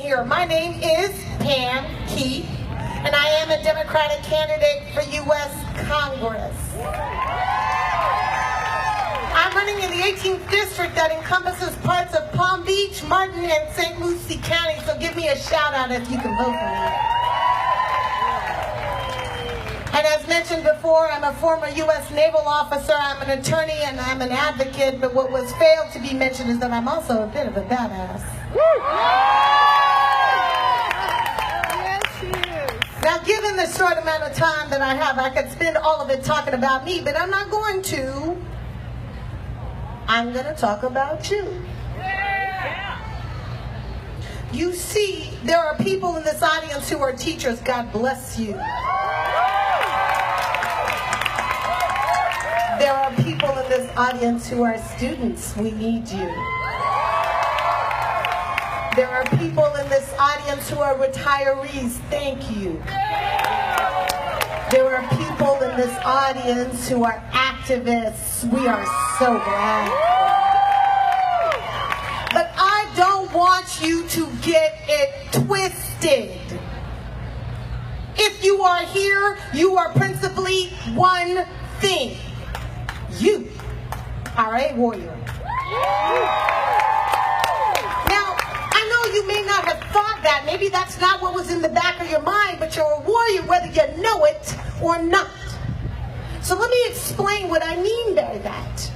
here. My name is Pam Chats, and I am a Democratic candidate for U.S. Congress. I'm running in the 18th District that encompasses parts of Palm Beach, Martin, and St. Lucie County, so give me a shout out if you can vote for me. And as mentioned before, I'm a former U.S. naval officer, I'm an attorney, and I'm an advocate, but what was failed to be mentioned is that I'm also a bit of a badass. Now, given the short amount of time that I have, I could spend all of it talking about me, but I'm not going to. I'm going to talk about you. You see, there are people in this audience who are teachers. God bless you. There are people in this audience who are students. We need you. There are people in this audience who are retirees. Thank you. There are people in this audience who are activists. We are so glad. But I don't want you to get it twisted. If you are here, you are principally one thing. You are a warrior. Now, I know you may not have thought that. Maybe that's not what was in the back of your mind, but you're a warrior whether you know it or not. So let me explain what I mean by that.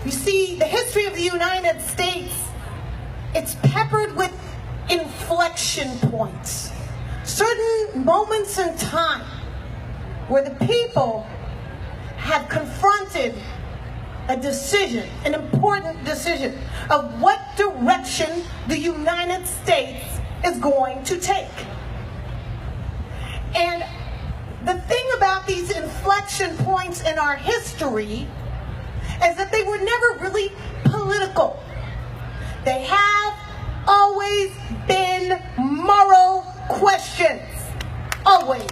You see, the history of the United States, it's peppered with inflection points. Certain moments in time where the people have confronted a decision, an important decision of what direction the United States is going to take. And the thing about these inflection points in our history is that they were never really political. They have always been moral questions. Always.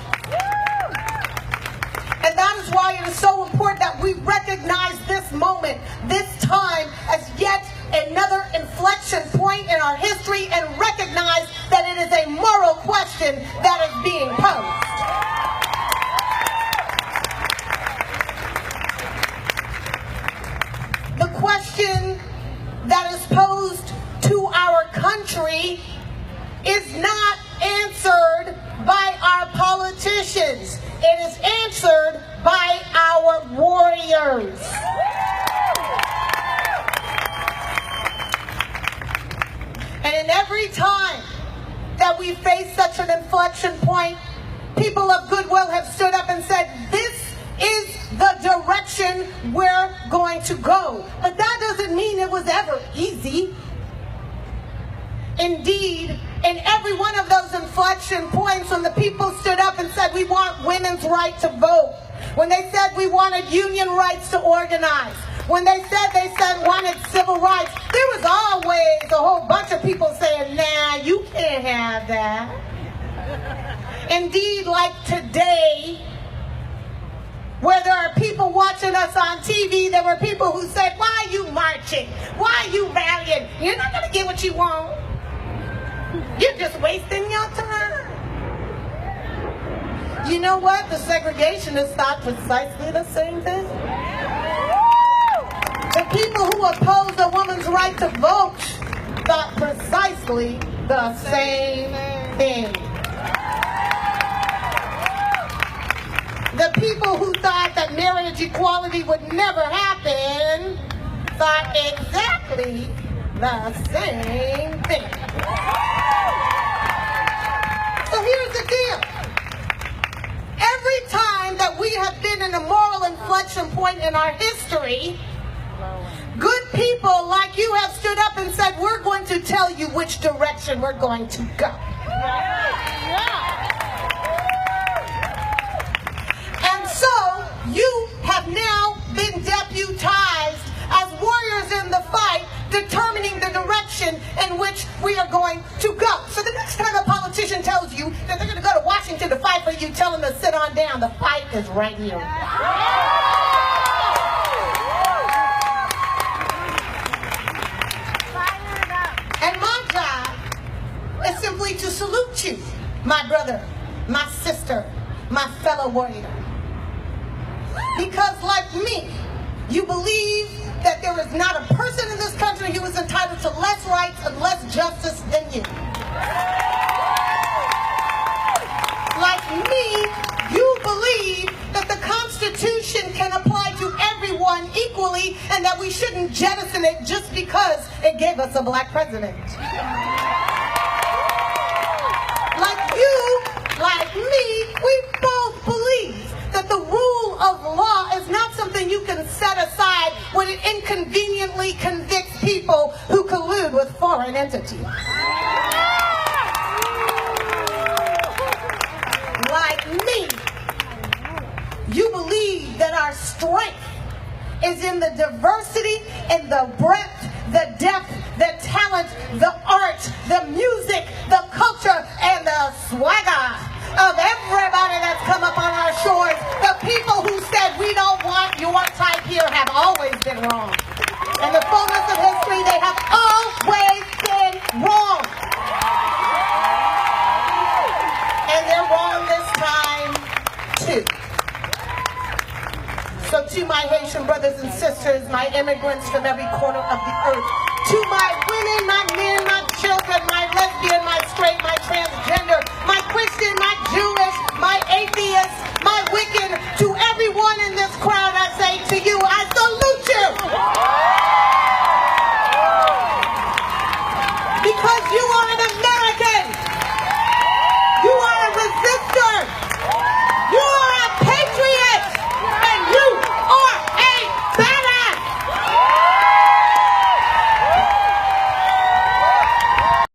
And that is why it is so important that we recognize this moment, this time, as yet another inflection point in our history and recognize that it is a moral question that is being posed. The question that is posed to our country is not answered by our politicians. It is answered by our warriors. And in every time that we face such an inflection point, people of goodwill have stood up and said, this is the direction we're going to go. But that doesn't mean it was ever easy. Indeed, in every one of those inflection points, when the people stood up and said, we want women's right to vote, when they said we wanted union rights to organize, when they said wanted civil rights, there was always a whole bunch of people saying, nah, you can't have that. Indeed, like today, where there are people watching us on TV, there were people who said, why are you marching? Why are you rallying? You're not going to get what you want. You're just wasting your time. You know what? The segregationists thought precisely the same thing. The people who opposed a woman's right to vote thought precisely the same thing. The people who thought that marriage equality would never happen thought exactly the same thing. So here's the deal. Every time that we have been in a moral inflection point in our history, good people like you have stood up and said, we're going to tell you which direction we're going to go. And so you have now been deputized as warriors in the fight, determining the direction in which we are going to go. So the next time a politician tells you that they're going to go to Washington to fight for you, tell them to sit on down. The fight is right here. And my job is simply simply to salute you, my brother, my sister, my fellow warrior. Because like me, you believe that there is not a person in this country who is entitled to less rights and less justice than you. Like me, you believe that the Constitution can apply to everyone equally and that we shouldn't jettison it just because it gave us a black president. Like you, like me, we both believe that the rule of law is not something you can set aside when it inconveniently convicts people who collude with foreign entities. Like me, you believe that our strength is in the diversity, in the breadth, the depth, the talent, the art, the music, the culture, and the swagger of everybody that's come up on our shores. The people who said we don't want your type here have always been wrong. In the fullness of history, they have always been wrong. And they're wrong this time, too. So to my Haitian brothers and sisters, my immigrants from every corner of the earth, to my women, my men, my children,